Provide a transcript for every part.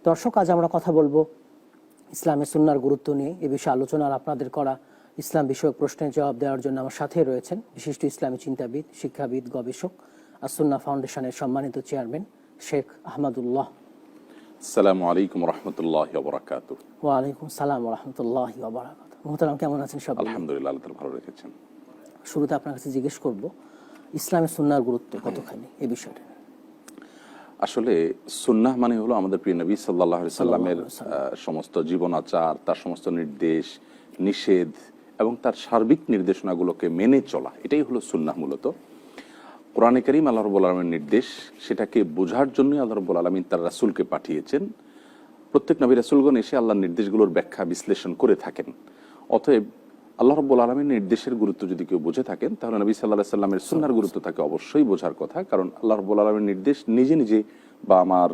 দর্শক, আজ আমরা কথা বলবো ইসলামের সুন্নাহর গুরুত্ব নিয়ে। এ বিষয়ে আলোচনার আপনাদের করা ইসলাম বিষয়ক প্রশ্নের জবাব দেওয়ার জন্য আমার সাথে রয়েছেন বিশিষ্ট ইসলামী চিন্তাবিদ, শিক্ষাবিদ, গবেষক, আস-সুন্নাহ ফাউন্ডেশনের সম্মানিত চেয়ারম্যান শেখ আহমদুল্লাহ। আসসালামু আলাইকুম রাহমাতুল্লাহি ওয়া বারাকাতুহু। ওয়া আলাইকুম সালাম ওয়া রাহমাতুল্লাহি ওয়া বারাকাতুহু। মুহতারাম, কেমন আছেন সব? আলহামদুলিল্লাহ, আল্লাহ তাআলা ভালো রেখেছেন। শুরুতে আপনার কাছে জিজ্ঞেস করব, ইসলামের সুন্নাহর গুরুত্ব কতখানি এই বিষয়টা? আসলে সুন্নাহ মানে হলো আমাদের প্রিয় নবী সাল্লাল্লাহু আলাইহি সাল্লামের সমস্ত জীবন আচার, তার সমস্ত নির্দেশ, নিষেধ এবং তার সার্বিক নির্দেশনাগুলোকে মেনে চলা, এটাই হলো সুন্নাহ মূলত। কোরআনে কারীম আল্লাহ রাব্বুল আলামিনের নির্দেশ, সেটাকে বোঝার জন্যই আল্লাহ রাব্বুল আলামিন তার রাসূলকে পাঠিয়েছেন। প্রত্যেক নবী রাসূলগণ এসে আল্লাহর নির্দেশগুলোর ব্যাখ্যা বিশ্লেষণ করে থাকেন। অতএব আল্লাহ রাব্বুল আলামিনের নির্দেশের গুরুত্ব যদি কেউ বুঝে থাকেন, তাহলে নবী সাল্লাল্লাহু আলাইহি সাল্লামের সুন্নাহর গুরুত্ব তাকে অবশ্যই বোঝার কথা। কারণ আল্লাহ রাব্বুল আলামিনের নির্দেশ নিজে নিজে বা আমার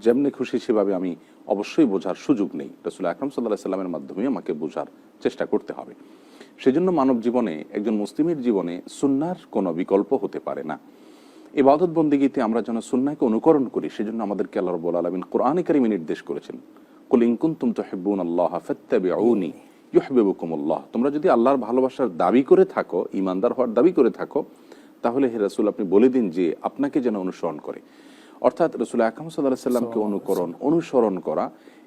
যেমনি খুশি সেভাবে আমি অবশ্যই বোঝার সুযোগ নেই। রাসূল আকরাম সাল্লাল্লাহু আলাইহি সাল্লামের মাধ্যমে আমাকে বোঝার চেষ্টা করতে হবে। সেজন্য মানব জীবনে, একজন মুসলিমের জীবনে সুন্নাহর কোনো বিকল্প হতে পারে না। ইবাদত বন্দেগীতে আমরা যেন সুন্নাহকে অনুকরণ করি, সেজন্য আমাদেরকে আল্লাহ রাব্বুল আলামিন কোরআনে কারীমে নির্দেশ করেছেন, কুল ইন কুনতুম তুহিব্বুনাল্লাহ ফাত্তাবিউনি ইউহিব্বুকুমুল্লাহ। তোমরা যদি আল্লাহর ভালোবাসার দাবি করে থাকো, ঈমানদার হওয়ার দাবি করে থাকো, তাহলে হে রাসূল আপনি বলে দিন যে আপনাকে যেন অনুসরণ করে। অর্থাৎ রাসূল আকরাম সাল্লাল্লাহু আলাইহি সাল্লামকে অনুসরণ করা,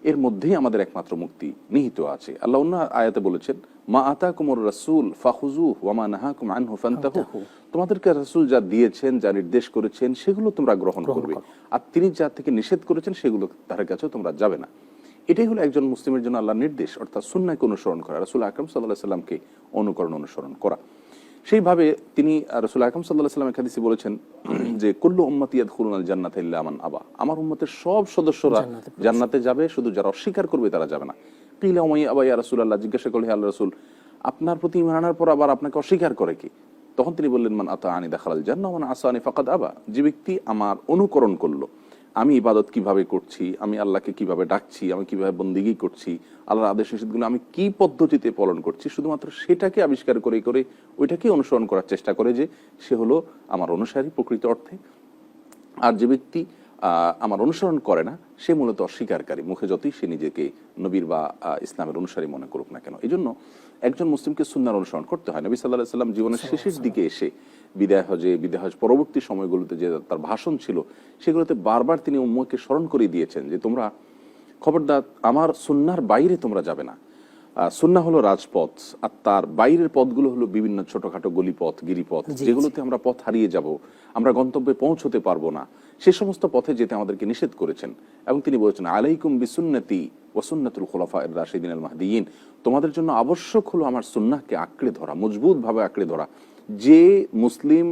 এর মধ্যেই আমাদের একমাত্র মুক্তি নিহিত আছে। আল্লাহ অন্য আয়াতে বলেছেন, মা আতাকুমুর রাসূল ফাখুযুহু ওয়া মা নাহাকুম আনহু ফান্তাহু। তোমাদেরকে রাসূল যা দিয়েছেন, যা নির্দেশ করেছেন, সেগুলো তোমরা গ্রহণ করবে, আর তিনি যা থেকে নিষেধ করেছেন সেগুলো তার কাছেও তোমরা যাবে না। এটাই হলো একজন মুসলিমের জন্য আল্লাহর নির্দেশ, অর্থাৎ সুন্নাহকে অনুসরণ করা, রাসূল আকরাম সাল্লাল্লাহু আলাইহি সাল্লামকে অনুসরণ করা। সেইভাবে তিনি রাসূল আকরাম সাল্লাল্লাহু আলাইহি সাল্লামের হাদিসে বলেছেন যে কুল্লু উম্মতি ইয়াদখুলুনাল জান্নাতা ইল্লা মান আবা। আমার উম্মতের সব সদস্যরা জান্নাতে যাবে, শুধু যারা অস্বীকার করবে তারা যাবে না। কিলা ওয়া আবা ইয়া রাসূলুল্লাহ, জিজ্ঞাসা করলে, হে আল্লাহর রাসূল, আপনার প্রতি ঈমান আনার পর আবার আপনাকে অস্বীকার করে কি? তখন তিনি বললেন, মান আতাআনি দাখালাল জান্নাহ ওয়া মান আসানি ফাকাদ আবা। যে ব্যক্তি আমার অনুকরণ করলো, আমি ইবাদত কিভাবে করছি, আমি আল্লাহকে কিভাবে ডাকছি, আমি কিভাবে বন্দেগী করছি, আল্লাহর আদেশ নিষেধগুলো আমি কি পদ্ধতিতে পালন করছি, শুধুমাত্র সেটাকে আবিষ্কার করে ওইটাকে অনুসরণ করার চেষ্টা করে, যে সে হলো আমার অনুসারী প্রকৃত অর্থে। আর যে ব্যক্তি আমার অনুসরণ করে না, সে মূলত অস্বীকারী, মুখে যতই সে নিজেকে নবীর বা ইসলামের অনুসারী মনে করুক না কেন। এই জন্য একজন মুসলিমকে সুন্নাহর অনুসরণ করতে হয়। নবী সাল্লাল্লাহু আলাইহি সাল্লাম জীবনের শেষের দিকে এসে বিদায় হজ পরবর্তী সময়গুলোতে যে তার ভাষণ ছিল, সেগুলোতে বারবার তিনি উম্মতকে স্মরণ করে দিয়েছেন যে তোমরা খবরদার আমার সুন্নাহর বাইরে তোমরা যাবে না। সুন্নাহ হলো রাজপথ, আর তার বাইরের পথগুলো হলো বিভিন্ন ছোটখাটো গলিপথ, গিরিপথ, যেগুলোতে আমরা পথ হারিয়ে যাব, আমরা গন্তব্যে পৌঁছতে পারবো না। সে সমস্ত পথে যেতে আমাদেরকে নিষেধ করেছেন। এবং তিনি বলেছেন, আলাইকুম বিসুন্নতি ওয়া সুন্নাতুল খুলাফায়ে রাশিদিন আল মাহদিয়িন। তোমাদের জন্য আবশ্যক হলো আমার সুন্নাহকে আঁকড়ে ধরা, মজবুতভাবে আঁকড়ে ধরা। যে মুসলিম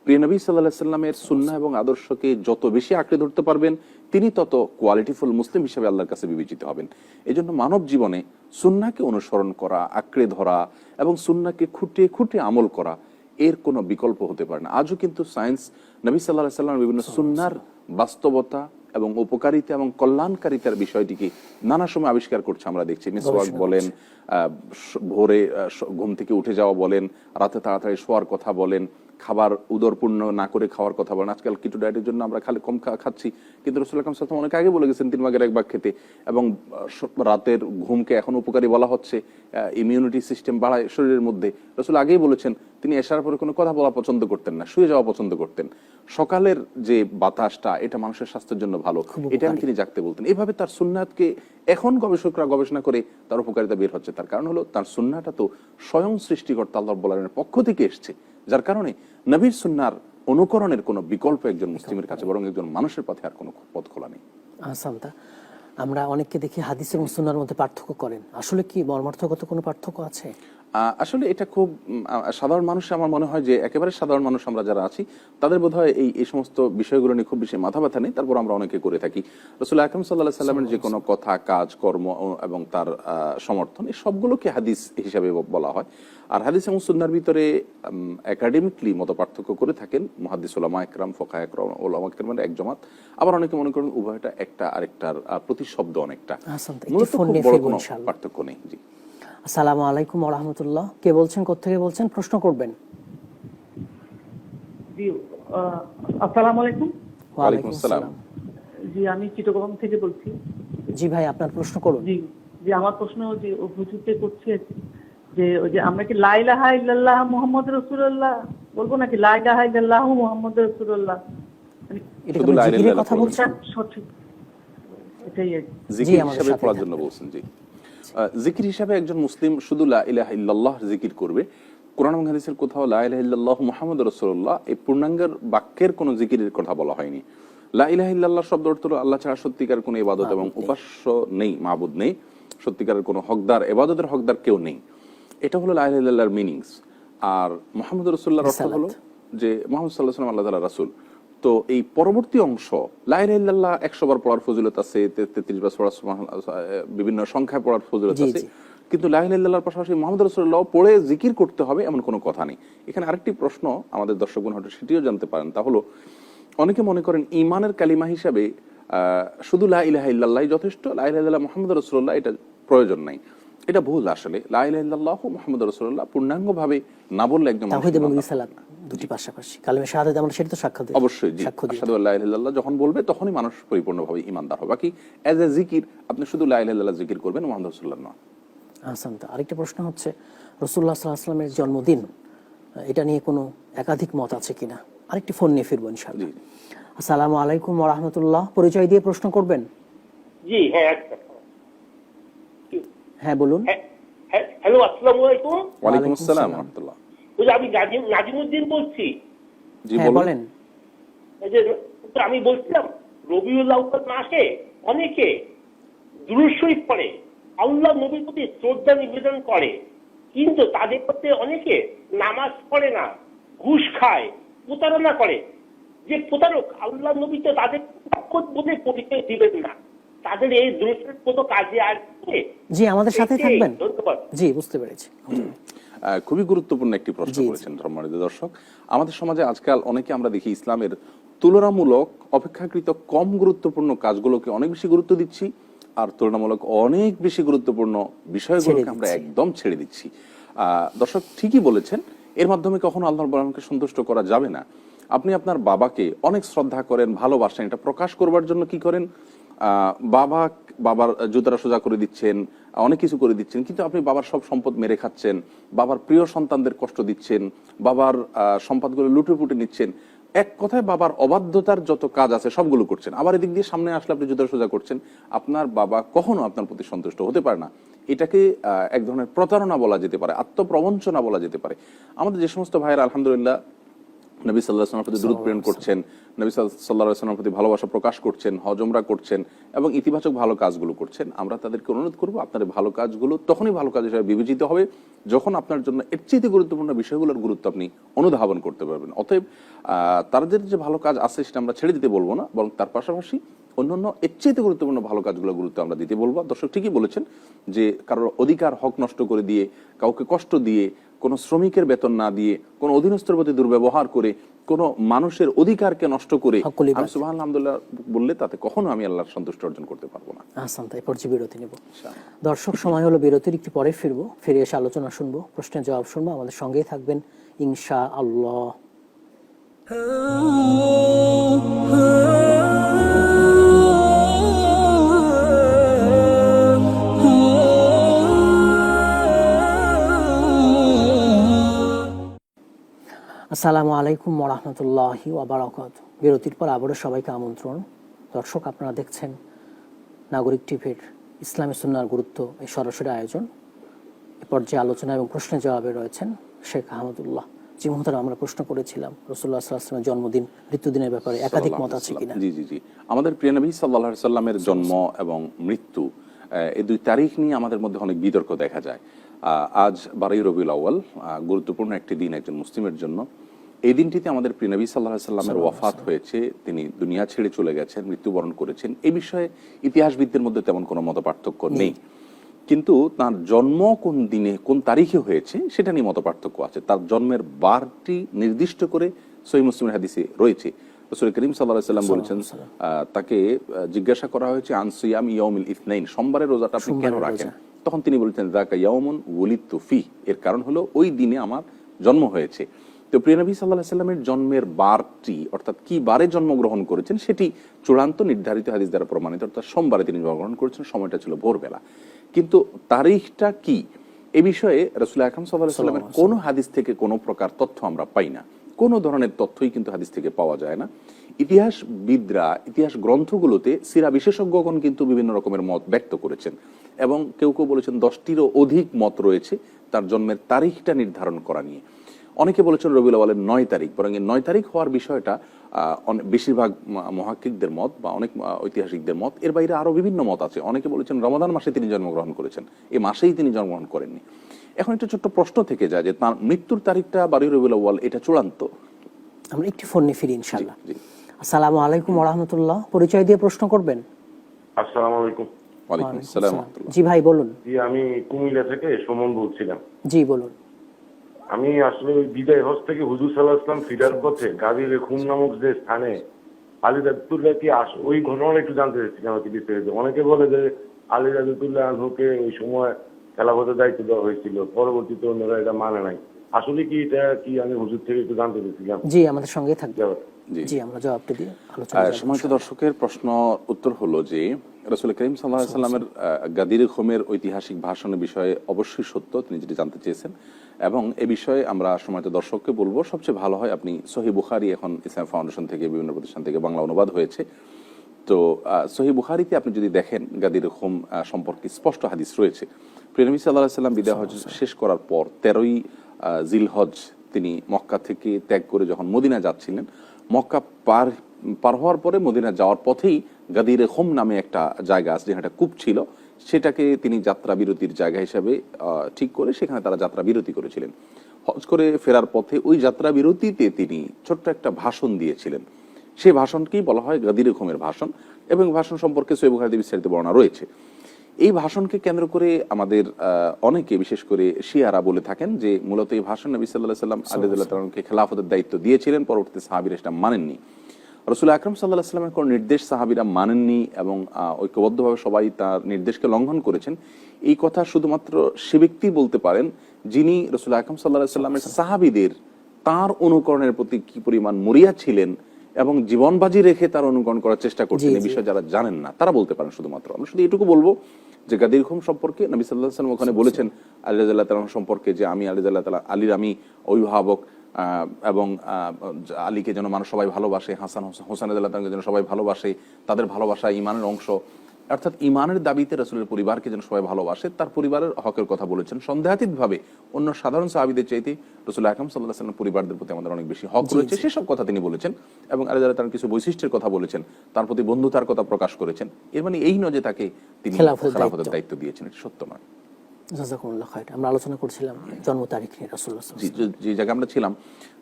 প্রিয় নবী সাল্লাল্লাহু আলাইহি সাল্লামের সুন্নাহ এবং আদর্শকে যত বেশি আঁকড়ে ধরতে পারবেন, তিনি তত কোয়ালিটিফুল মুসলিম হিসেবে আল্লাহর কাছে বিবেচিত হবেন। এই জন্য মানব জীবনে সুন্নাহকে অনুসরণ করা, আঁকড়ে ধরা এবং সুন্নাহকে খুঁটিয়ে খুঁটিয়ে আমল করা, এর কোনো বিকল্প হতে পারে না। আজও কিন্তু সায়েন্স নবী সাল্লাল্লাহু আলাইহি সাল্লামের বিভিন্ন সুন্নাহর বাস্তবতা এবং উপকারিতা এবং কল্যাণকারিতার বিষয়টিকে নানা সময় আবিষ্কার করছে। আমরা দেখছি মিসওয়াক বলেন, ভোরে ঘুম থেকে উঠে যাওয়া বলেন, রাতে তাড়াতাড়ি শোয়ার কথা বলেন, খাবার উদরপূর্ণ না করে খাওয়ার কথা বলেন। আজকাল কিটো ডায়েটের জন্য আমরা খালি কম খাচ্ছি, কিন্তু রাসূল আকরাম সাল্লাল্লাহু আলাইহি ওয়াসাল্লাম অনেক আগে বলে গেছেন 3 ভাগের 1 ভাগ খেতে। এবং রাতের ঘুমকে এখন উপকারী বলা হচ্ছে, ইমিউনিটি সিস্টেম বাড়ায় শরীরের মধ্যে। রাসূল আগেই বলেছেন তিনি এশার পরে কোনো কথা বলা পছন্দ করতেন না, শুয়ে যাওয়া পছন্দ করতেন। সকালের যে বাতাসটা, এটা মানুষের স্বাস্থ্যের জন্য ভালো, এটা তিনি জাগতে বলতেন। এইভাবে তার সুন্নাতকে এখন গবেষকরা গবেষণা করে তার উপকারিতা বের হচ্ছে। তার কারণ হলো তার সুন্নাহটা তো স্বয়ং সৃষ্টিকর্তা আল্লাহ রাব্বুল আলামিনের পক্ষ থেকে এসেছে, যার কারণে নবীর সুন্নাহর অনুকরণের কোনো বিকল্প একজন মুসলিমের কাছে, বরং একজন মানুষের পথে আর কোনো পথ খোলা নেই। আহসানতা। আমরা অনেককে দেখি হাদিস এবং সুন্নাহর মধ্যে পার্থক্য করেন, আসলে কি মর্মার্থগত কোনো পার্থক্য আছে? আসলে এটা খুব সাধারণ মানুষ, আমার মনে হয় যে একেবারে সাধারণ মানুষ আমরা যারা আছি, তাদের বোধহয় এই সমস্ত বিষয়গুলো নিয়ে খুব বেশি মাথা ব্যথা নেই। তারপর আমরা অনেকে করে থাকি। রাসূল আকরাম সাল্লাল্লাহু আলাইহি সাল্লামের যে কোনো কথা, কাজ, কর্ম এবং তার সমর্থন, এই সবগুলোকে হাদিস হিসাবে বলা হয়। আর হাদিস এবং সুন্নাহর ভিতরে একাডেমিকলি মত পার্থক্য করে থাকেন মুহাদ্দিস উলামা একরাম, ফুকাহা একরাম, উলামা একরামের এক জমাত। আবার অনেকে মনে করেন উভয়টা একটা আরেকটার প্রতিশব্দ অনেকটা, মূলত খুব বড় কোনো পার্থক্য নেই। জি, আসসালামু আলাইকুম ওয়া রাহমাতুল্লাহ। কে বলছেন, কোত্থেকে বলছেন, প্রশ্ন করবেন? জি, আসসালামু আলাইকুম। ওয়া আলাইকুম আসসালাম। জি, আমি চিটাগং থেকে বলছি। জি ভাই, আপনার প্রশ্ন করুন। জি জি, আমার প্রশ্ন যে ও হুজুরকে করছে যে ওই যে আমরা কি লা ইলাহা ইল্লাল্লাহ মুহাম্মদ রাসূলুল্লাহ বলবো নাকি লা ইলাহা ইল্লাল্লাহু মুহাম্মদ রাসূলুল্লাহ, মানে এটা শুধু কোনো লা ইলাহা জিকিরের ইল্লাল্লাহ কথা পড়বেন। বলছেন? সঠিক এটাই আর কি। জিকির আমাদের হিসাবে সাথে পড়ার থাকবেন। জন্য বলছেন। জি, জিকির হিসাবে একজন মুসলিম শুধু লা ইলাহা ইল্লাল্লাহ জিকির করবে। কোরআন এবং হাদিসের কোথাও লা ইলাহা ইল্লাল্লাহু মুহাম্মাদুর রাসূলুল্লাহ এই পূর্ণাঙ্গের বাক্যের কোনো জিকিরের কথা বলা হয়নি। লা ইলাহা ইল্লাল্লাহ শব্দ অর্থ হলো আল্লাহ ছাড়া সত্যিকার কোনো ইবাদত এবং উপাস্য নেই, মাবুদ নেই, সত্যিকারের কোনো হকদার, ইবাদতের হকদার কেউ নেই। এটা হলো লা ইলাহা ইল্লাল্লাহর মিনিংস। আর মুহাম্মাদুর রাসূলুল্লাহর অর্থ হলো যে মুহাম্মদ সাল্লাল্লাহু আলাইহি ওয়াসাল্লাম আল্লাহ তাআলার রাসূল। তো এই পরবর্তী অংশ লা ইলাহা ইল্লাল্লাহ 100 বার পড়ার ফজিলত আছে, 33 বার পড়ার বিভিন্ন সংখ্যায় পড়ার ফজিলত জি, আছে, জি। কিন্তু লা ইলাহা ইল্লাল্লাহর পাশাপাশি মুহাম্মদ রাসূলুল্লাহ পড়ে জিকির করতে হবে এমন কোনো কথা নেই। এখানে আরেকটি প্রশ্ন আমাদের দর্শকগণ হয়তো সেটিও জানতে পারেন, তা হলো অনেকে মনে করেন ঈমানের কালিমা হিসাবে শুধু লা ইলাহা ইল্লাল্লাহ যথেষ্ট, লা ইলাহা ইল্লাল্লাহ মুহাম্মদুর রাসূলুল্লাহ এটা প্রয়োজন নাই। এটা ভুল। আসলে লা ইলাহা ইল্লাল্লাহু মুহাম্মদুর রাসূলুল্লাহ পূর্ণাঙ্গভাবে না বললে একদম তাওহীদ এবং রিসালাত দুটি পাশাপাশি, কালেমা শাহাদাত আমরা সেটা তো সাক্ষ্য দিই। অবশ্যই জি, সাক্ষ্য দিই। আশহাদু আল্লা ইলাহা ইল্লাল্লাহ যখন বলবে তখনই মানুষ পরিপূর্ণভাবে ঈমানদার হবে। বাকি এজ এ জিকির আপনি শুধু লা ইলাহা ইল্লাল্লাহ জিকির করবেন, মুহাম্মদ রাসূলুল্লাহ নয়। আহসান। আরেকটা প্রশ্ন হচ্ছে রাসূলুল্লাহ সাল্লাল্লাহু আলাইহি ওয়াসাল্লামের জন্মদিন, এটা নিয়ে কোনো একাধিক মত আছে কিনা? আরেকটি ফোন নিয়ে ফিরবো ইনশাআল্লাহ। আসসালামু আলাইকুম ওয়া রাহমাতুল্লাহ। পরিচয় দিয়ে প্রশ্ন করবেন। জি হ্যাঁ, হ্যাঁ বলুন। হ্যালো আসসালামু আলাইকুম। ওয়ালাইকুম আসসালাম ওয়া রাহমাতুল্লাহ। ওই যে আমি নাজিমউদ্দিন বলছি। জি হ্যাঁ বলুন। বলেন। এই যে আমি বলছিলাম রবিউল আউয়াল মাসে অনেকে দুরূদ শরীফ পড়ে, আল্লাহ নবীর প্রতি শ্রদ্ধা নিবেদন করে, কিন্তু তাদের মধ্যে অনেকে নামাজ পড়ে না, ঘুষ খায়, প্রতারণা করে। যে প্রতারক আল্লাহ নবী তো তাদের বলে পরিচয় দিবেন না, তাদের এই দুরূদ শরীফ কোনো কাজে আসবে? জি, আমাদের সাথে থাকবেন। ধন্যবাদ। জি, বুঝতে পেরেছি। খুবই গুরুত্বপূর্ণ একটি প্রশ্ন জি, জি। করেছেন সম্মানিত দর্শক। আমাদের সমাজে আজকাল অনেকে আমরা দেখি ইসলামের তুলনামূলক অপেক্ষাকৃত কম গুরুত্বপূর্ণ কাজগুলোকে অনেক বেশি গুরুত্ব দিচ্ছি, আর তুলনামূলক অনেক বেশি গুরুত্বপূর্ণ বিষয়গুলোকে আমরা একদম ছেড়ে দিচ্ছি। দর্শক ঠিকই বলেছেন, এর মাধ্যমে কখনো আল্লাহ রাব্বুল আলামিনকে সন্তুষ্ট করা যাবে না। আপনি আপনার বাবাকে অনেক শ্রদ্ধা করেন, ভালোবাসেন, এটা প্রকাশ করবার জন্য কি করেন? বাবার জুতারা সোজা করে দিচ্ছেন, অনেক কিছু করে দিচ্ছেন, কিন্তু আপনি বাবার সব সম্পদ মেরে খাচ্ছেন, বাবার প্রিয় সন্তানদের কষ্ট দিচ্ছেন, বাবার সম্পদগুলো লুটে পুটে নিচ্ছেন। এক কথায় বাবার অবাধ্যতার যত কাজ আছে সবগুলো করছেন। আবার এদিক দিয়ে সামনে আসলে আপনি জুতারা সোজা করছেন। আপনার বাবা কখনো আপনার প্রতি সন্তুষ্ট হতে পারে না। এটাকে এক ধরনের প্রতারণা বলা যেতে পারে, আত্মপ্রবঞ্চনা বলা যেতে পারে। আমাদের যে সমস্ত ভাইয়েরা আলহামদুলিল্লাহ নবী সাল্লাল্লাহু আলাইহি ওয়াসাল্লামের প্রতি দরুদ প্রেরণ করছেন, নবী সাল্লাল্লাহু আলাইহি ওয়াসাল্লামের প্রতি ভালোবাসা প্রকাশ করছেন, হজ উমরা করছেন এবং ইতিবাচক ভালো কাজগুলো করছেন, আমরা তাদেরকে অনুরোধ করব আপনার ভালো কাজগুলো তখনই ভালো কাজ হিসেবে বিবেচিত হবে যখন আপনার জন্য এর চেয়ে গুরুত্বপূর্ণ বিষয়গুলোর গুরুত্ব আপনি অনুধাবন করতে পারবেন। অতএব তাদের যে ভালো কাজ আছে সেটা আমরা ছেড়ে দিতে বলবো না, বরং তার পাশাপাশি অন্যান্য এর চেয়ে গুরুত্বপূর্ণ ভালো কাজগুলো গুরুত্ব আমরা দিতে বলবো। দর্শক ঠিকই বলেছেন যে কারোর অধিকার হক নষ্ট করে দিয়ে, কাউকে কষ্ট দিয়ে, কোনো শ্রমিকের বেতন না দিয়ে, কোনো অধীনস্থর প্রতি দুর্ব্যবহার করে, কোনো মানুষের অধিকারকে নষ্ট করে আমি সুবহানাল্লাহ আলহামদুলিল্লাহ বললে তাতে কখনো আমি আল্লাহর সন্তুষ্টি অর্জন করতে পারবো না। আহসান। তাই পর্যায়ে বিরতি নেব। দর্শক, সময় হলো বিরতির, একটু পরে ফিরবো। ফিরে এসে আলোচনা শুনবো, প্রশ্নের জবাব শুনবো। আমাদের সঙ্গেই থাকবেন ইনশাআল্লাহ। আসসালামু আলাইকুম ওয়া রাহমাতুল্লাহি ওয়া বারাকাতুহু। বিরতির পর আবারও সবাইকে আমন্ত্রণ। দর্শক, আপনারা দেখছেন নাগরিক টিভির ইসলামী সুন্নাহর গুরুত্ব এই সরাসরি আয়োজন। এ পর্যায়ে আলোচনা এবং প্রশ্নের জবাবে রয়েছেন শেখ আহমদুল্লাহ। জি মহোদয়, আমরা প্রশ্ন করেছিলাম রাসূলুল্লাহ সাল্লাল্লাহু আলাইহি ওয়াসাল্লামের জন্মদিনের মৃত্যুদিনের ব্যাপারে একাধিক মত আছে কিনা। জি জি জি, আমাদের প্রিয় নবী সাল্লাল্লাহু আলাইহি সাল্লামের জন্ম এবং মৃত্যু এই দুই তারিখ নিয়ে আমাদের মধ্যে অনেক বিতর্ক দেখা যায়। আজ 12ই রবিউল আউয়াল, গুরুত্বপূর্ণ একটি দিন একজন মুসলিমের জন্য। এই দিনটিতে আমাদের প্রিয় নবী সাল্লাল্লাহু আলাইহি সাল্লামের ওয়াফাত হয়েছে, তিনি দুনিয়া ছেড়ে চলে গেছেন, মৃত্যুবরণ করেছেন। এই বিষয়ে ইতিহাসবিদদের মধ্যে তেমন কোনো মতপার্থক্য নেই, কিন্তু তার জন্ম কোন দিনে কোন তারিখে হয়েছে সেটা নিয়ে মতপার্থক্য আছে। তার জন্মের বারটি নির্দিষ্ট করে সহিহ মুসলিমের হাদিসে রয়েছে। রাসূল করিম সাল্লাল্লাহু আলাইহি সাল্লাম বলেছেন, তাকে জিজ্ঞাসা করা হয়েছে আন সিয়াম ইয়াউমিল ইসনাইন, সোমবারের রোজাটা আপনি কেন রাখেন? তখন তিনি বলেছেন যাকা ইয়াউমুন ওয়ালিদতু ফি, এর কারণ হলো ওই দিনে আমার জন্ম হয়েছে। তো প্রিয় নবী সাল্লাল্লাহু আলাইহি সাল্লামের জন্মের বারটি, অর্থাৎ কি বারে জন্মগ্রহণ করেছেন সেটি চূড়ান্ত নির্ধারিত হাদিস দ্বারা প্রমাণিত, অর্থাৎ সোমবারে তিনি জন্মগ্রহণ করেছেন, সময়টা ছিল ভোরবেলা। কিন্তু তারিখটা কি এ বিষয়ে রাসূল আকরাম সাল্লাল্লাহু আলাইহি সাল্লামের কোনো হাদিস থেকে কোনো প্রকার তথ্য আমরা পাই না, কোনো ধরনের তথ্যই কিন্তু হাদিস থেকে পাওয়া যায় না। ইতিহাসবিদরা ইতিহাস গ্রন্থগুলোতে সিরা বিশেষজ্ঞগণ কিন্তু বিভিন্ন রকমের মত ব্যক্ত করেছেন, এবং কেউ কেউ বলেছেন 10টিরও অধিক মত রয়েছে তার জন্মের তারিখটা নির্ধারণ করা নিয়ে। অনেকে বলেছেন রবিউল আউয়ালের 9 তারিখ, বরং এই 9 তারিখ হওয়ার বিষয়টা বেশিরভাগ মুহাক্কিকদের মত বা অনেক ঐতিহাসিকদের মত, এর বাইরে আরো বিভিন্ন মত আছে। অনেকে বলেছেন রমাদান মাসে তিনি জন্মগ্রহণ করেছেন, এই মাসেই তিনি জন্মগ্রহণ করেননি। এখন একটা ছোট্ট প্রশ্ন থেকে যায় যে তার মৃত্যুর তারিখটা 12 রবিউল আউয়াল, এটা চূড়ান্ত? আমরা একটি ফোন নিয়ে ফিরি ইনশাআল্লাহ। জি। আসসালামু আলাইকুম ওয়া রাহমাতুল্লাহ। পরিচয় দিয়ে প্রশ্ন করবেন। আসসালামু আলাইকুম। ওয়ালাইকুম আসসালাম ওয়া রাহমাতুল্লাহ। জি ভাই বলুন। জি, আমি কুমিল্লা থেকে সুমন বলছিলাম। জি বলুন। আমি আসলে ওই বিদায় হজ থেকে হুজুর সাল্লাল্লাহু আলাইহি ওয়াসাল্লাম ফিরার পথে গাজীর খুম নামক যে স্থানে আলী রাদিয়াতুল্লাহ কি ওই ঘটনাটা একটু জানতে চাইছিলাম আর কি বিস্তারিত। অনেকে বলে যে আলী রাদিয়াতুল্লাহ আনহুকে ওই সময় খেলাফতের দায়িত্ব দেওয়া হয়েছিল, পরবর্তীতে অন্যরা এটা মানে নাই। আসলে কি এটা কি আমি হুজুর থেকে একটু জানতে চাইছিলাম। জি আমাদের সঙ্গে থাকবেন। জি। জি আমরা জবাবটা দিয়ে আলোচনা করব। সম্মানিত দর্শকের প্রশ্ন উত্তর হলো যে রাসূল করিম সাল্লাল্লাহু আলাইহি সাল্লামের গাদির খুমের ঐতিহাসিক ভাষণের বিষয়ে অবশ্যই সত্য, তিনি যেটি জানতে চেয়েছেন, এবং এ বিষয়ে আমরা সম্মানিত দর্শককে বলবো সবচেয়ে ভালো হয় আপনি সহিহ বুখারী, এখন ইসলাম ফাউন্ডেশন থেকে বিভিন্ন প্রতিষ্ঠান থেকে বাংলা অনুবাদ হয়েছে, তো সহিহ বুখারীতে আপনি যদি দেখেন গাদির খুম সম্পর্কে স্পষ্ট হাদিস রয়েছে। প্রিয় নবী সাল্লাল্লাহু আলাইহি সাল্লাম বিদায় হজ শেষ করার পর 13ই জিলহজ তিনি মক্কা থেকে ত্যাগ করে যখন মদিনা যাচ্ছিলেন, মক্কা পার হওয়ার পরে মদিনা যাওয়ার পথেই গাদিরে খুম নামে একটা জায়গা আছে, যেখানে একটা কূপ ছিল, সেটাকে তিনি যাত্রা বিরতির জায়গা হিসেবে ঠিক করে সেখানে তারা যাত্রা বিরতি করেছিলেন। হজ করে ফেরার পথে ওই যাত্রা বিরতিতে তিনি ছোট্ট একটা ভাষণ দিয়েছিলেন, সেই ভাষণকেই বলা হয় গাদিরে খুমের ভাষণ, এবং ভাষণ সম্পর্কে সহিহ বুখারীতে বিস্তারিত বর্ণনা রয়েছে। এই ভাষণকে কেন্দ্র করে আমাদের অনেকে, বিশেষ করে শিয়ারা বলে থাকেন যে মূলত এই ভাষণ নবী সাল্লাল্লাহু আলাইহি সাল্লাম আলী রাদিয়াল্লাহু তাআলাকে খেলাফতের দায়িত্ব দিয়েছিলেন, পরবর্তীতে সাহাবীরা সেটা মানেননি। রাসূল আকরাম সাল্লাল্লাহু আলাইহি সাল্লামের কোন নির্দেশ সাহাবীরা মানেননি এবং ঐক্যবদ্ধভাবে সবাই তার নির্দেশকে লঙ্ঘন করেছেন, এই কথা শুধুমাত্র সে ব্যক্তি বলতে পারেন যিনি রাসূল আকরাম সাল্লাল্লাহু আলাইহি সাল্লামের সাহাবীদের তার অনুকরণের প্রতি কি পরিমাণ মরিয়া ছিলেন এবং জীবন বাজি রেখে তার অনুকরণ করার চেষ্টা করছেন, এই বিষয়ে যারা জানেন না তারা বলতে পারেন শুধুমাত্র। আমরা শুধু এটুকু বলবো যে গাদির খুম সম্পর্কে নবী সাল্লাল্লাহু আলাইহি ওয়াসাল্লাম ওখানে বলেছেন আলী রাদিয়াল্লাহু তাআলা সম্পর্কে যে আমি আলী রাদিয়াল্লাহু তাআলা আলীর আমি অভিভাবক, এবং আলীকে যেন মানুষ সবাই ভালোবাসে, হোসেন রাদিয়াল্লাহু তাআলাকে যেন সবাই ভালোবাসে, তাদের ভালোবাসা ঈমানের অংশ, অর্থাৎ ঈমানের দাবিতে রাসূলের পরিবারকে যেন সবাই ভালোবাসে, তার পরিবারের হকের কথা বলেছেন। সন্দেহাতীতভাবে অন্য সাধারণ সাহাবীদের চাইতে রাসূল আকরাম সাল্লাল্লাহু আলাইহি ওয়াসাল্লাম পরিবারদের প্রতি আমাদের অনেক বেশি হক রয়েছে, সেসব কথা তিনি বলেছেন, এবং আলী রাদিয়াল্লাহু তাআলার কিছু বৈশিষ্ট্যের কথা বলেছেন, তার প্রতি বন্ধুতার কথা প্রকাশ করেছেন। এর মানে এই নয় যে তাকে তিনি খেলাফতের দায়িত্ব দিয়েছেন, এটা সত্য নয়। জাযাকুমুল্লাহ খাইর। আমরা আলোচনা করছিলাম জন্ম তারিখ নিয়ে রাসূলুল্লাহ সাল্লাল্লাহু আলাইহি ওয়াসাল্লাম। যে জায়গায় আমরা ছিলাম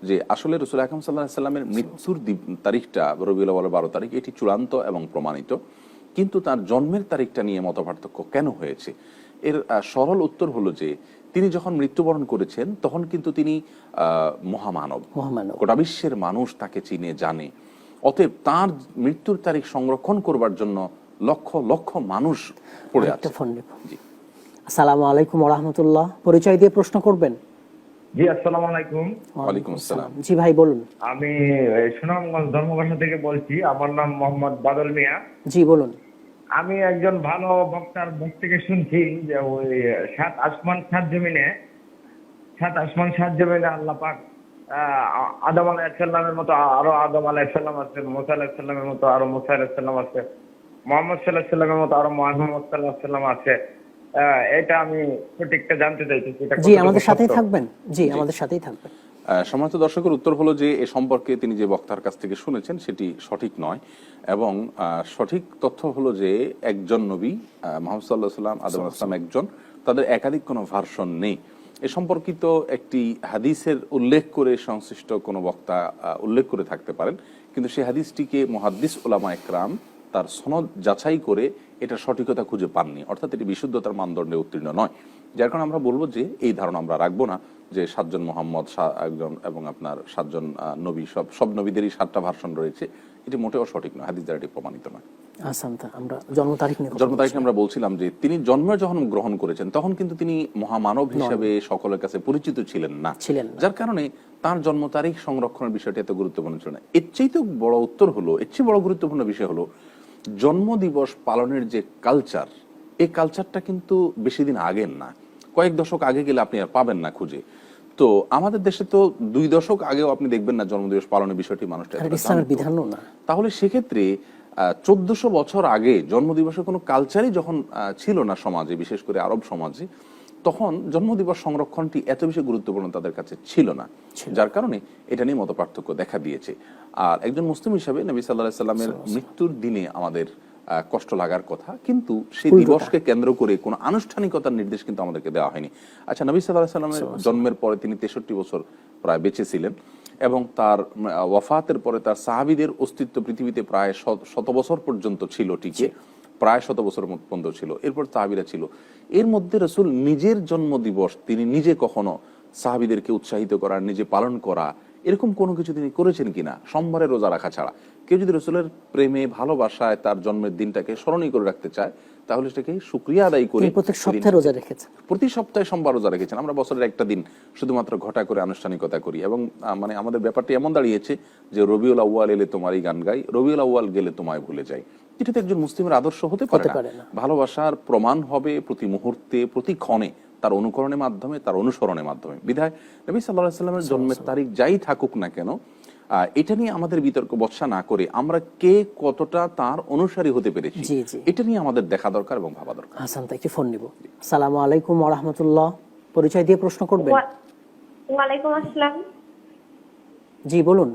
যে আসলে রাসূল আকরাম সাল্লাল্লাহু আলাইহি ওয়াসাল্লামের মৃত্যুর তারিখটা রবিউল আউয়াল 12 তারিখ, এটি চূড়ান্ত এবং প্রমাণিত, কিন্তু তার জন্মের তারিখটা নিয়ে মতপার্থক্য কেন হয়েছে? এর সরল উত্তর হলো যে তিনি যখন মৃত্যুবরণ করেছেন তখন কিন্তু তিনি মহামানব, গোটা বিশ্বের মানুষ তাকে চিনে জানে, অতএব তার মৃত্যুর তারিখ সংরক্ষণ করবার জন্য লক্ষ লক্ষ মানুষ পড়ে আছে। জি। আসসালামু আলাইকুম ওয়া রাহমাতুল্লাহ। পরিচয় দিয়ে প্রশ্ন করবেন। জি আসসালামু আলাইকুম। ওয়ালাইকুম আসসালাম। জি ভাই বলুন। আমি সুনামগঞ্জ ধর্মঘাট থেকে বলছি, আমার নাম মোহাম্মদ বাদল মিয়া। জি বলুন। আমি একজন ভালো বক্তার মুখ থেকে শুনছি যে ওই সাত আসমান সাত জমিনে আল্লাহ পাক আদম আলাইহিস সালামের মতো আরো আদম আলাইহিস সালাম আছে, মুসা আলাইহিস সালামের মতো আরো মুসা আলাইহিস সালাম আছে, মুহাম্মদ সাল্লাল্লাহু আলাইহি সাল্লামের মতো আরো মুহাম্মদ সাল্লাল্লাহু আলাইহি সাল্লাম আছে। এটা আমি সঠিকটা জানতে চাইতেছি। জি আমাদের সাথেই থাকবেন। জি আমাদের সাথেই থাকবেন। সম্মানিত দর্শকের উত্তর হলো যে এ সম্পর্কে তিনি যে বক্তার কাছ থেকে শুনেছেন সেটি সঠিক নয়, এবং সঠিক তথ্য হলো যে একজন নবী মুহাম্মদ সাল্লাল্লাহু আলাইহি ওয়াসাল্লাম, আদম আলাইহিস সালাম একজন, তাদের একাধিক কোনো ভার্সন নেই। এ সম্পর্কিত একটি হাদিসের উল্লেখ করে সংশ্লিষ্ট কোনো বক্তা উল্লেখ করে থাকতে পারেন, কিন্তু সেই হাদিসটিকে মুহাদ্দিস উলামা একরাম তার সনদ যাচাই করে এটা সঠিকতা খুঁজে পাননি, অর্থাৎ এটি বিশুদ্ধতার মানদণ্ডে উত্তীর্ণ নয়। যার কারণে আমরা বলবো যে এই ধারণা আমরা রাখবো না যে 7 জন মোহাম্মদ একজন এবং আপনার 7 জন নবী, সব নবীদেরই 7টা ভার্সন রয়েছে, এটি মোটেও সঠিক নয়, হাদিস দ্বারা এটি প্রমাণিত নয়। আসান্তা, আমরা জন্ম তারিখ নিয়ে কথা জন্ম তারিখে আমরা বলছিলাম যে তিনি জন্মের যখন গ্রহণ করেছেন তখন কিন্তু তিনি মহামানব হিসেবে সকলের কাছে পরিচিত ছিলেন না, যার কারণে তার জন্ম তারিখ সংরক্ষণের বিষয়টি এত গুরুত্বপূর্ণ ছিল না। এর চেয়ে তো বড় উত্তর হলো, এর চেয়ে বড় গুরুত্বপূর্ণ বিষয় হলো জন্ম দিবস পালনের যে কালচার, এই কালচারটা কিন্তু বেশি দিন আগের না, কয়েক দশক আগে গেলে আপনি আর পাবেন না খুঁজে। তো আমাদের দেশে তো 2 দশক আগেও আপনি দেখবেন না জন্মদিবস পালনের বিষয়টি মানুষটা ইসলামের বিধানও না। তাহলে সেক্ষেত্রে 1400 বছর আগে জন্মদিবসের কোনো কালচারই যখন ছিল না সমাজে, বিশেষ করে আরব সমাজে, তখন জন্মদিবস সংরক্ষণটি এত বেশি গুরুত্বপূর্ণ তাদের কাছে ছিল না, যার কারণে এটা নিয়ে মতপার্থক্য দেখা দিয়েছে। আর একজন মুসলিম হিসাবে নবী সাল্লাল্লাহু আলাইহি সাল্লামের মৃত্যুর দিনে আমাদের কষ্ট লাগার কথা, কিন্তু সেই দিবসকে কেন্দ্র করে কোনো আনুষ্ঠানিকতার নির্দেশ কিন্তু আমাদেরকে দেওয়া হয়নি। আচ্ছা, নবী সাল্লাল্লাহু আলাইহি সাল্লামের জন্মের পরে তিনি 63 বছর প্রায় বেঁচে ছিলেন এবং তার ওয়াফাতের পরে তার সাহাবীদের অস্তিত্ব পৃথিবীতে প্রায় 100 বছর পর্যন্ত ছিল, টিকে প্রায় 100 বছর পর্যন্ত ছিল। এরপর সাহাবীরা ছিল। এর মধ্যে রাসূল নিজের জন্ম দিবস তিনি নিজে কখনো সাহাবীদেরকে উৎসাহিত করা, নিজে পালন করা, এরকম কোনো কিছু তিনি করেছেন কিনা, সোমবারে রোজা রাখা ছাড়া? কেউ যদি রাসূলের প্রেমে ভালোবাসায় তার জন্মের দিনটাকে স্মরণীয় করে রাখতে চায়, তাহলে সেটাকে শুকরিয়া আদায় করে প্রত্যেক সপ্তাহে রোজা রেখেছেন, প্রতি সপ্তাহে সোমবার রোজা রেখেছেন। আমরা বছরের একটা দিন শুধুমাত্র ঘটা করে আনুষ্ঠানিকতা করি, এবং মানে আমাদের ব্যাপারটি এমন দাঁড়িয়েছে যে রবিউল আউয়াল এলে তোমারই গান গাই, রবিউল আউয়াল গেলে তোমায় ভুলে যাই। এটা তো একজন মুসলিমের আদর্শ হতে পারে না। ভালোবাসার প্রমাণ হবে প্রতি মুহূর্তে, প্রতি ক্ষণে তার অনুকরণের মাধ্যমে, তার অনুসরণের মাধ্যমে। বিধায় নবী সাল্লাল্লাহু আলাইহি সাল্লামের জন্মের তারিখ যাই থাকুক না কেন, এটা নিয়ে আমাদের বিতর্ক বর্ষা না করে আমরা কে কতটা তার অনুসারী হতে পেরেছি, এটা নিয়ে আমাদের দেখা দরকার এবং ভাবা দরকার। হাসান, তাই কি ফোন নিব। আসসালামু আলাইকুম ওয়া রাহমাতুল্লাহ, পরিচয় দিয়ে প্রশ্ন করবেন। ওয়া আলাইকুম আসসালাম। জি বলুন।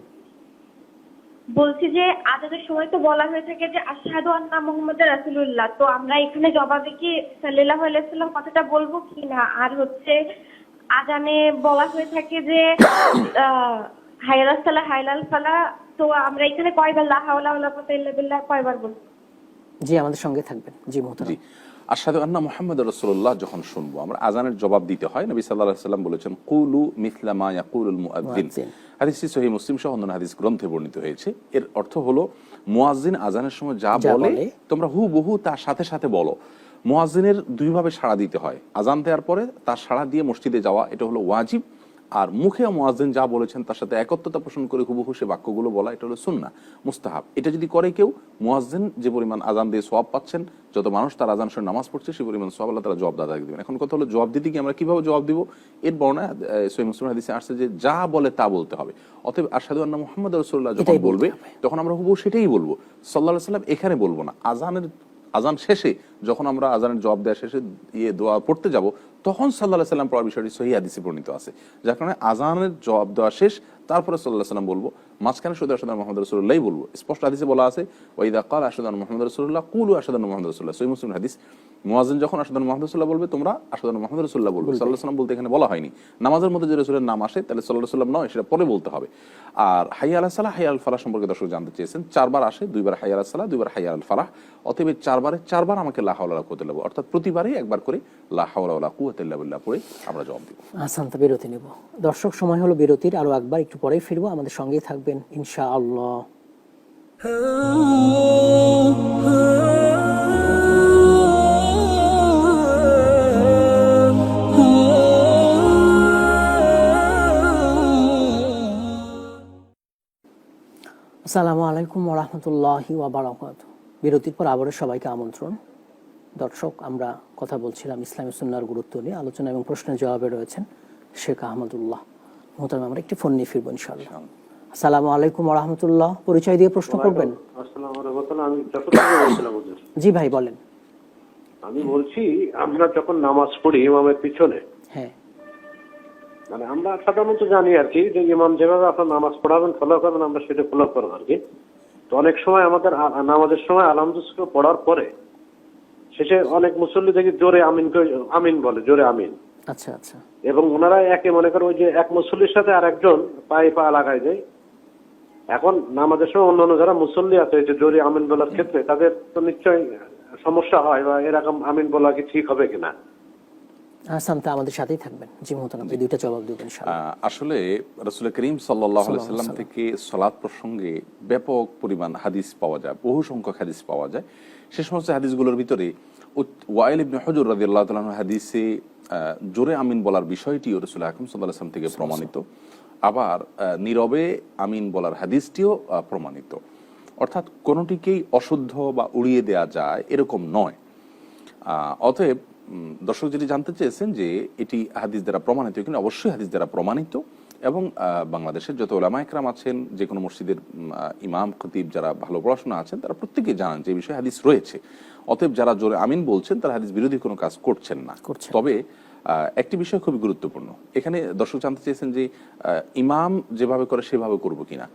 বলছি যে আজানের সময় তো বলা হয়ে থাকে যে আশহাদু আন্না মুহাম্মাদুর রাসূলুল্লাহ, তো আমরা এখানে জবাবে কি সাল্লাল্লাহু আলাইহি ওয়াসাল্লাম কথাটা বলবো কি না? আর হচ্ছে আজানে বলা হয়ে থাকে যে হাইয়ালাস সালাহ হাইলাল ফালাহ, তো আমরা এখানে কয়বার লা হাওলা ওয়ালা কুওয়াতা ইল্লা বিল্লাহ কয়বার বলবো? জি, আমাদের সঙ্গে থাকবেন। জি মোহতারাম। জি, আশহাদু আন্না মুহাম্মাদুর রাসূলুল্লাহ যখন শুনবো, আমরা আজানের জবাব দিতে হয়। নবী সাল্লাল্লাহু আলাইহি ওয়াসাল্লাম বলেছেন কুলু মিসলা মা ইয়াকুলুল মুআজ্জিন। হাদিসটি সহিহ মুসলিম সহ অন্যান্য হাদিস গ্রন্থে বর্ণিত হয়েছে। এর অর্থ হলো মুয়াজ্জিন আজানের সময় যা বলে তোমরা হুবহু তার সাথে সাথে বলো। মুয়াজ্জিনের 2 ভাবে সাড়া দিতে হয়। আজান দেওয়ার পরে তার সাড়া দিয়ে মসজিদে যাওয়া, এটা হলো ওয়াজিব। আর মুখে মুয়াজ্জিন যা বলেছেন তার সাথে একত্রতা পোষণ করে হুবহু সে বাক্যগুলো বলা, এটা হলো সুন্নাহ, মুস্তাহাব। এটা যদি করে কেউ, মুয়াজ্জিন যে পরিমাণ আজান দিয়ে সওয়াব পাচ্ছেন, যত মানুষ তার আজান শুনে নামাজ পড়ছে সে পরিমাণ সওয়াব আল্লাহ তাআলা জবাব দাদা দিবেন। এখন কথা হলো জবাব দিতে কি আমরা কিভাবে জবাব দিব? এর বর্ণনা সহিহ মুসলিম হাদিসে আসছে যে যা বলে তা বলতে হবে। অতএব আশহাদু আন্না মুহাম্মাদুর রাসূলুল্লাহ যখন বলবে তখন আমরা হুবহু সেটাই বলবো। সাল্লাল্লাহু আলাইহি ওয়াসাল্লাম এখানে বলবো না। আজান শেষে যখন আমরা আজানের জবাব দেওয়া শেষে দোয়া পড়তে যাব, তখন সাল্লাল্লাহু আলাইহি ওয়াসাল্লাম পড়ার বিষয়টি সহিহ হাদিসে বর্ণিত আছে, যার কারণে আজানের জবাব দেওয়া শেষ, তারপরে সাল্লাল্লাহু আলাইহি ওয়াসাল্লাম বলবো। মাঝখানে শুধু আশহাদু আন্না মুহাম্মাদুর রাসূলুল্লাহই বলবো। স্পষ্ট হাদিসে বলা আছে ওয়া ইযা ক্বালা আশহাদু আন্না মুহাম্মাদুর রাসূলুল্লাহ কুলু আশহাদু আন্না মুহাম্মাদুর রাসূলুল্লাহ। সহিহ মুসলিম হাদিস, মুয়াজ্জিন যখন আশহাদু আন্না মুহাম্মাদুর রাসূলুল্লাহ বলবে, তোমরা আশহাদু আন্না মুহাম্মাদুর রাসূলুল্লাহ বলবে। সাল্লাল্লাহু আলাইহি ওয়াসাল্লাম বলতে এখানে বলা হয়নি। নামাজের মধ্যে যে রাসূলের নাম আসে তাহলে সাল্লাল্লাহু আলাইহি ওয়াসাল্লাম নয়, সেটা পরে বলতে হবে। আর হাইয়া আলাস সালাহ হাইয়া আল ফালাহ সম্পর্কে দর্শক জানতে চেয়েছেন। 4 বার আসে, 2 বার হাইয়া আলাস সালাহ, 2 বার হাইয়া আল ফালাহ। অতএব 4 বার আমাকে লা হাওলা ওয়ালা কুওয়াতা ইল্লা বিল্লাহ, অর্থাৎ প্রতিবারই একবার করে লা হাওলা ওয়ালা কুওয়াতা ইল্লা বিল্লাহ পড়ে আমরা জবাব দেব। হাসান, তা বিরতি নেব। দর্শক, সময় হলো বিরতির। আরো একবার একটু পরেই ফিরবো, আমাদের সঙ্গেই থাকবেন ইনশাআল্লাহ। আসসালামু আলাইকুম ওয়া রাহমাতুল্লাহি ওয়া বারাকাতুহু। বিরতির পর আবারও সবাইকে আমন্ত্রণ। দর্শক, আমরা কথা বলছিলাম ইসলামী সুন্নাহর গুরুত্ব নিয়ে। আলোচনা এবং প্রশ্নের জবাবে রয়েছেন শেখ আহমদুল্লাহ। মোহতারাম, আমরা একটি ফোন নিয়ে ফিরবো ইনশাআল্লাহ। আসসালামু আলাইকুম ওয়া রাহমাতুল্লাহ, পরিচয় দিয়ে প্রশ্ন করবেন। আসসালামু আলাইকুম। আমি যতটুকু বলছিলাম হুজুর। জি ভাই বলেন। আমি বলছি, আমরা যখন নামাজ পড়ি ইমামের পিছনে, হ্যাঁ, মানে আমরা সাধারণত জানি আর কি যে ইমাম যেভাবে আপনার নামাজ পড়াবেন, ফলো করবেন, আমরা সেটা ফলো করবো আর কি। তো অনেক সময় আমাদের নামাজের সময় আলহামদুলিল্লাহ পড়ার পরে শেষে অনেক মুসল্লি দেখি জোরে আমিন বলে, জোরে আমিন। আচ্ছা আচ্ছা। এবং ওনারা একে মনে করে ওই যে এক মুসল্লির সাথে আর একজন পায়ে পা লাগাই যায়। এখন নামাজের সময় অন্যান্য যারা মুসল্লি আছে যে জোরে আমিন বলার ক্ষেত্রে, তাদের তো নিশ্চয়ই সমস্যা হয়, বা এরকম আমিন বলা কি ঠিক হবে কিনা? হাসান তা আমাদের সাথেই থাকবেন। জি মোহতারাম, আপনি দুইটা জবাব দেবেন ইনশাআল্লাহ। আসলে রাসূল করিম সাল্লাল্লাহু আলাইহি সাল্লাম থেকে সালাত প্রসঙ্গে ব্যাপক পরিমাণ হাদিস পাওয়া যায়, বহু সংখ্যক হাদিস পাওয়া যায়। সে সমস্ত হাদিসগুলোর ভিতরে ওয়াইল ইবনে হুজর রাদিয়াল্লাহু তাআলা আনহু হাদিসে জোরে আমিন বলার বিষয়টিও রাসূল আকরাম সাল্লাল্লাহু আলাইহি সাল্লাম থেকে প্রমাণিত, আবার নীরবে আমিন বলার হাদিসটিও প্রমাণিত। অর্থাৎ কোনোটিকেই অশুদ্ধ বা উড়িয়ে দেয়া যায় এরকম নয়। অতএব দর্শক যদি জানতে চেয়েছেন যে এটি হাদিস দ্বারা প্রমাণিত, কিন্তু অবশ্যই হাদিস দ্বারা প্রমাণিত। এবং বাংলাদেশের যত উলামা ইকরাম আছেন, যে কোনো মসজিদের ইমাম খতিব যারা ভালো পড়াশোনা আছেন, তারা প্রত্যেকেই জানেন যে এই বিষয়ে হাদিস রয়েছে। অতএব যারা জোরে আমিন বলছেন তারা হাদিস বিরোধী কোনো কাজ করছেন না। তবে একটি বিষয় খুবই গুরুত্বপূর্ণ, এখানে দর্শক জানতে চেয়েছেন যে ইমাম যেভাবে করে সেভাবে করব কিনা।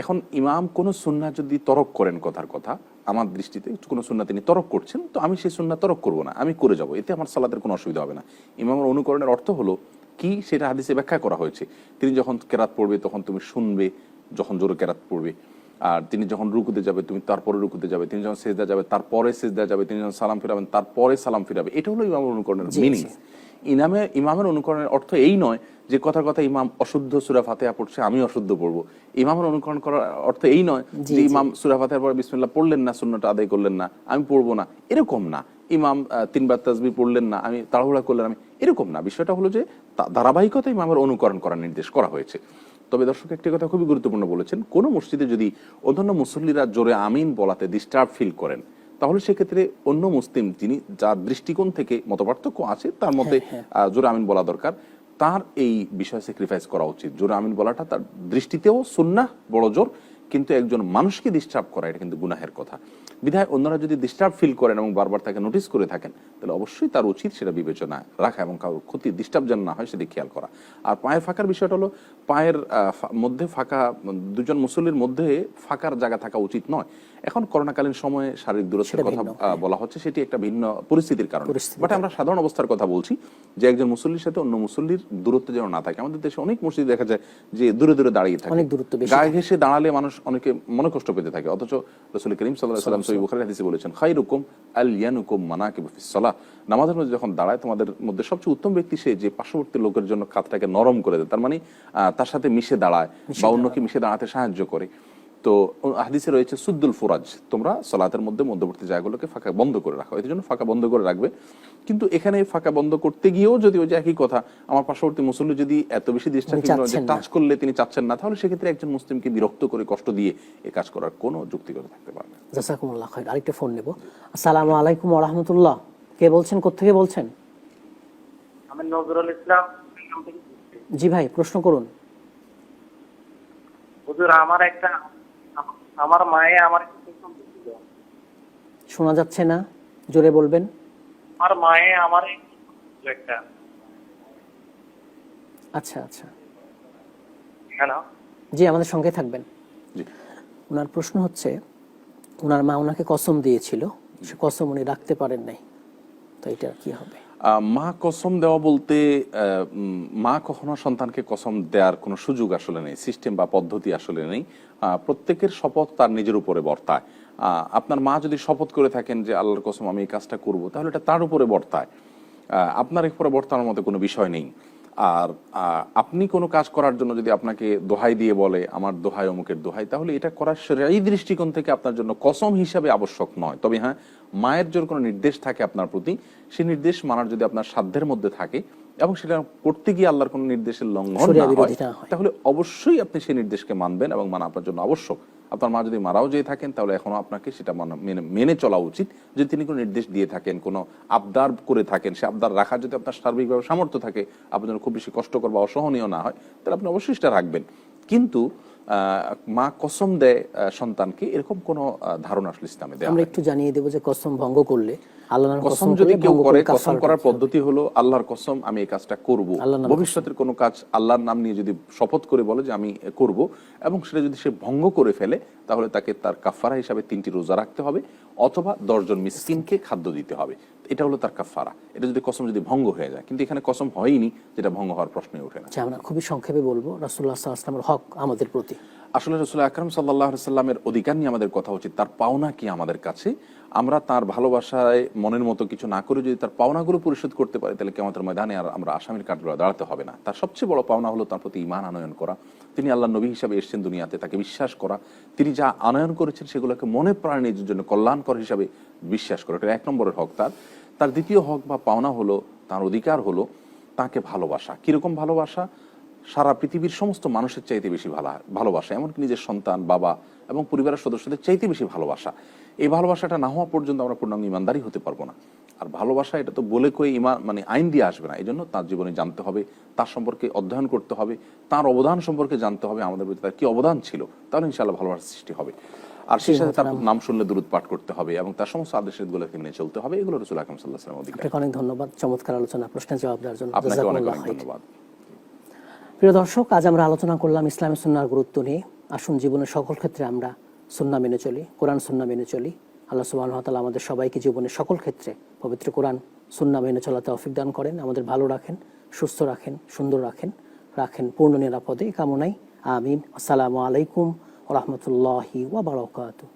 এখন ইমাম কোনো সুন্নাহ যদি তরক করেন, কথার কথা আমার দৃষ্টিতে কোনো সুন্নাহ তিনি তরক করছেন, তো আমি সেই সুন্নাহ তরক করব না, আমি করে যাব, এতে আমার সালাতের কোনো অসুবিধা হবে না। ইমামের অনুকরণের অর্থ হলো কি, সেটা হাদিসে ব্যাখ্যা করা হয়েছে। তিনি যখন কেরাত পড়বে তখন তুমি শুনবে, যখন জোরে কেরাত পড়বে। আর তিনি যখন রুকুতে যাবে তুমি তারপরে রুকুতে যাবে, তিনি যখন সেজদা যাবে তারপরে সেজদা যাবে, তিনি যখন সালাম ফিরাবেন তারপরে সালাম ফিরাবে। এটা হলো ইমামের অনুকরণের মিনিং। ইমামের অনুকরণের অর্থ এই নয় যে কথার কথা ইমাম অশুদ্ধ সূরা ফাতিহা পড়ছে আমি অশুদ্ধ পড়বো। ইমামের অনুকরণ করার অর্থ এই নয় যে ইমাম সূরা ফাতিহার পরে বিসমিল্লাহ পড়লেন না, সুন্নাহটা আদায় করলেন না, আমি পড়বো না, এরকম না। ইমাম তিনবার তাসবিহ পড়লেন না, আমি তাড়াহুড়া করলেন, আমি এরকম না। বিষয়টা হলো যে ধারাবাহিকতা ইমামের অনুকরণ করার নির্দেশ করা হয়েছে। তবে দর্শক একটি কথা খুবই গুরুত্বপূর্ণ বলেছেন, কোন মসজিদে যদি অন্যান্য মুসল্লিরা জোরে আমিন বলাতে ডিস্টার্ব ফিল করেন, তাহলে সেক্ষেত্রে অন্য মুসলিম যিনি যার দৃষ্টিকোণ থেকে মতপার্থক্য আছে তার মতে জোরে আমিন বলা দরকার, তার এই বিষয়ে স্যাক্রিফাইস করা উচিত। জোরে আমিন বলাটা তার দৃষ্টিতেও সুন্নাহ বড় জোর, কিন্তু একজন মানুষকে ডিস্টার্ব করা এটা কিন্তু গুনাহের কথা। বিধায় অন্যরা যদি ডিস্টার্ব ফিল করেন এবং বারবার তাকে নোটিস করে থাকেন, তাহলে অবশ্যই তার উচিত সেটা বিবেচনা রাখা এবং কারোর ক্ষতি ডিস্টার্ব যেন না হয় সেটি খেয়াল করা। আর পায়ের ফাঁকার বিষয়টা হলো, পায়ের মধ্যে ফাঁকা, দুজন মুসল্লির মধ্যে ফাঁকার জায়গা থাকা উচিত নয়। এখন করোনাকালীন সময়ে শারীরিক দূরত্বের কথা বলা হচ্ছে, সেটি একটা ভিন্ন পরিস্থিতির কারণে। বাট আমরা সাধারণ অবস্থার কথা বলছি যে একজন মুসল্লির সাথে অন্য মুসল্লির দূরত্ব যেন না থাকে। আমাদের দেশে অনেক মসজিদ দেখা যায় যে দূরে দূরে দাঁড়িয়ে থাকে, গায়ে ঘেঁষে দাঁড়ালে মানুষ অনেকে মনে কষ্ট পেতে থাকে। অথচ রাসূল করিম সাল্লাল্লাহু আলাইহি ওয়াসাল্লাম সহিহ বুখারীর হাদিসে বলেছেন, খায়রুকুম আলয়ানুকুম মানাকিবু ফিস সালাহ, নামাজের মধ্যে যখন দাঁড়ায় তোমাদের মধ্যে সবচেয়ে উত্তম ব্যক্তি সে যে পার্শ্ববর্তী লোকের জন্য কাঁধটাকে নরম করে দেয়, তার মানে তার সাথে মিশে দাঁড়ায় বা অন্যকে মিশে দাঁড়াতে সাহায্য করে। তো হাদিসে রয়েছে সুদ্দুল ফুরাজ, তোমরা সালাতের মধ্যে মধ্যবর্তী জায়গাগুলোকে ফাঁকা বন্ধ করে রাখো, এর জন্য ফাঁকা বন্ধ করে রাখবে। কিন্তু এখানে ফাঁকা বন্ধ করতে গিয়েও যদি ওই যে একই কথা, আমার পার্শ্ববর্তী মুসল্লি যদি এত বেশি টাচ করলে তিনি চাচ্ছেন না, তাহলে সেক্ষেত্রে একজন মুসলিমকে বিরক্ত করে কষ্ট দিয়ে এই কাজ করার কোনো যুক্তিকতা থাকতে পারে না। জাযাকুমুল্লাহ খাইর। আরেকটা ফোন নেব। আসসালামু আলাইকুম ওয়া রাহমাতুল্লাহ। কে বলছেন, কোত্থেকে বলছেন? আমি নজরুল ইসলাম। জি ভাই, প্রশ্ন করুন। হুজুর, আমার মায়ে আমার শোনা যাচ্ছে না, জোরে বলবেন। আমার মায়ে আমার একটা। আচ্ছা আচ্ছা, হ্যালো, জি আমাদের সঙ্গে থাকবেন। ওনার প্রশ্ন হচ্ছে, ওনার মা ওনাকে কসম দিয়েছিল, সে কসম উনি রাখতে পারেন নাই, তো এটা কি হবে? মা কসম দেওয়া বলতে, মা কখনো সন্তানকে কসম দেওয়ার কোনো সুযোগ আসলে নেই, সিস্টেম বা পদ্ধতি আসলে নেই। প্রত্যেকের শপথ তার নিজের উপরে বর্তায়। আপনার মা যদি শপথ করে থাকেন যে আল্লাহর কসম আমি এই কাজটা করব, তাহলে এটা তার উপরে বর্তায়, আপনার উপরে বর্তানোর মতো কোনো বিষয় নেই। আর আপনি কোনো কাজ করার জন্য যদি আপনাকে দোহাই দিয়ে বলে আমার দোহাই অমুকের দোহাই, তাহলে এটা করার শরঈ দৃষ্টিকোণ থেকে আপনার জন্য কসম হিসাবে আবশ্যক নয়। তবে হ্যাঁ, মায়ের জন্য কোনো নির্দেশ থাকে আপনার প্রতি, সেই নির্দেশ মানার যদি আপনার সাধ্যের মধ্যে থাকে এবং সেটা করতে গিয়ে আল্লাহর কোনো নির্দেশের লঙ্ঘন না হয়, তাহলে অবশ্যই আপনি সেই নির্দেশকে মানবেন এবং মানা আপনার জন্য আবশ্যক। আপনার মা যদি মারাও যেয়ে থাকেন, তাহলে এখনো আপনাকে সেটা মেনে চলা উচিত। যদি তিনি কোনো নির্দেশ দিয়ে থাকেন, কোনো আবদার করে থাকেন, সে আবদার রাখার যদি আপনার সার্বিকভাবে সামর্থ্য থাকে, আপনার জন্য খুব বেশি কষ্টকর বা অসহনীয় না হয়, তাহলে আপনি অবশ্যই সেটা রাখবেন। কিন্তু মা কসম দেয় সন্তানকে, এরকম কোনো ধারণা আসলে ইসলামে দেয়া। আমরা একটু জানিয়ে দেব যে কসম ভঙ্গ করলে, আল্লাহর কসম যদি কেউ করে, কসম করার পদ্ধতি হলো আল্লাহর কসম আমি এই কাজটা করব, ভবিষ্যতের কোনো কাজ আল্লাহর নাম নিয়ে যদি শপথ করে বলে যে আমি করব, এবং সেটা যদি সে ভঙ্গ করে ফেলে, তাহলে তাকে তার কাফারা হিসাবে 3টি রোজা রাখতে হবে অথবা 10 জন মিসকিনকে খাদ্য দিতে হবে। এটা হলো তার কাফারা, এটা যদি কসম যদি ভঙ্গ হয়ে যায়। কিন্তু এখানে কসম হয়নি, যেটা ভঙ্গ হওয়ার প্রশ্নই ওঠে না। আমরা খুবই সংক্ষেপে বলবো, রাসূলুল্লাহ সাল্লাল্লাহু আলাইহি ওয়াসাল্লামের হক আমাদের প্রতি। আসলে রাসূল আকরাম সাল্লাল্লাহু আলাইহি সাল্লামের অধিকার নিয়ে আমাদের কথা উচিত। তার পাওনা কি আমাদের কাছে, আমরা তার ভালোবাসায় মনের মতো কিছু না করে যদি তার পাওনাগুলো পরিশোধ করতে পারি, তাহলে কিয়ামতের ময়দানে আর আমরা আসামির কাঠগড়ায় দাঁড়াতে হবে না। তার সবচেয়ে বড় পাওনা হলো তার প্রতি ঈমান আনয়ন করা। তিনি আল্লাহর নবী হিসাবে এসেছেন দুনিয়াতে, তাকে বিশ্বাস করা, তিনি যা আনয়ন করেছেন সেগুলোকে মনে প্রাণে নিজের জন্য কল্যাণকর হিসাবে বিশ্বাস করা। এটা 1 নম্বরের হক তার। তার দ্বিতীয় হক বা পাওনা হলো, তার অধিকার হলো তাকে ভালোবাসা। কিরকম ভালোবাসা? সারা পৃথিবীর সমস্ত মানুষের চাইতে বেশি ভালোবাসা, এমনকি নিজের সন্তান, বাবা এবং পরিবারের সদস্যদের চাইতে বেশি ভালোবাসা। এই ভালোবাসাটা না হওয়া পর্যন্ত আমরা পূর্ণাঙ্গ ইমানদারি হতে পারবো না। আর ভালোবাসা এটা তো বলে কই ইমান মানে আইন দিয়ে আসবে না। এই জন্য তার জীবনে জানতে হবে, তার সম্পর্কে অধ্যয়ন করতে হবে, তার অবদান সম্পর্কে জানতে হবে, আমাদের প্রতি তার কি অবদান ছিল, তাহলে ইনশাআল্লাহ ভালোবাসার সৃষ্টি হবে। আর সেই সাথে তার নাম শুনলে দুরূদ পাঠ করতে হবে এবং তার সমস্ত আদেশগুলোকে মেনে চলতে হবে। এগুলো রাসূল আকরাম সাল্লাল্লাহু আলাইহি ওয়াসাল্লামের অধিকার। আপনাকে অনেক ধন্যবাদ চমৎকার আলোচনা, প্রশ্নের জবাব দেওয়ার জন্য। আপনাকে অনেক অনেক ধন্যবাদ। প্রিয় দর্শক, আজ আমরা আলোচনা করলাম ইসলামী সুন্নাহর গুরুত্ব নিয়ে। আসুন জীবনের সকল ক্ষেত্রে আমরা সুন্নাহ মেনে চলি, কোরআন সুন্নাহ মেনে চলি। আল্লাহ সুবহানাহু ওয়া তাআলা আমাদের সবাইকে জীবনের সকল ক্ষেত্রে পবিত্র কোরআন সুন্নাহ মেনে চলাতে তৌফিক দান করেন, আমাদের ভালো রাখেন, সুস্থ রাখেন, সুন্দর রাখেন পূর্ণ নিরাপদে কামনায় আমিন। আসসালামু আলাইকুম ওয়া রাহমাতুল্লাহি ওয়া বারাকাতুহু।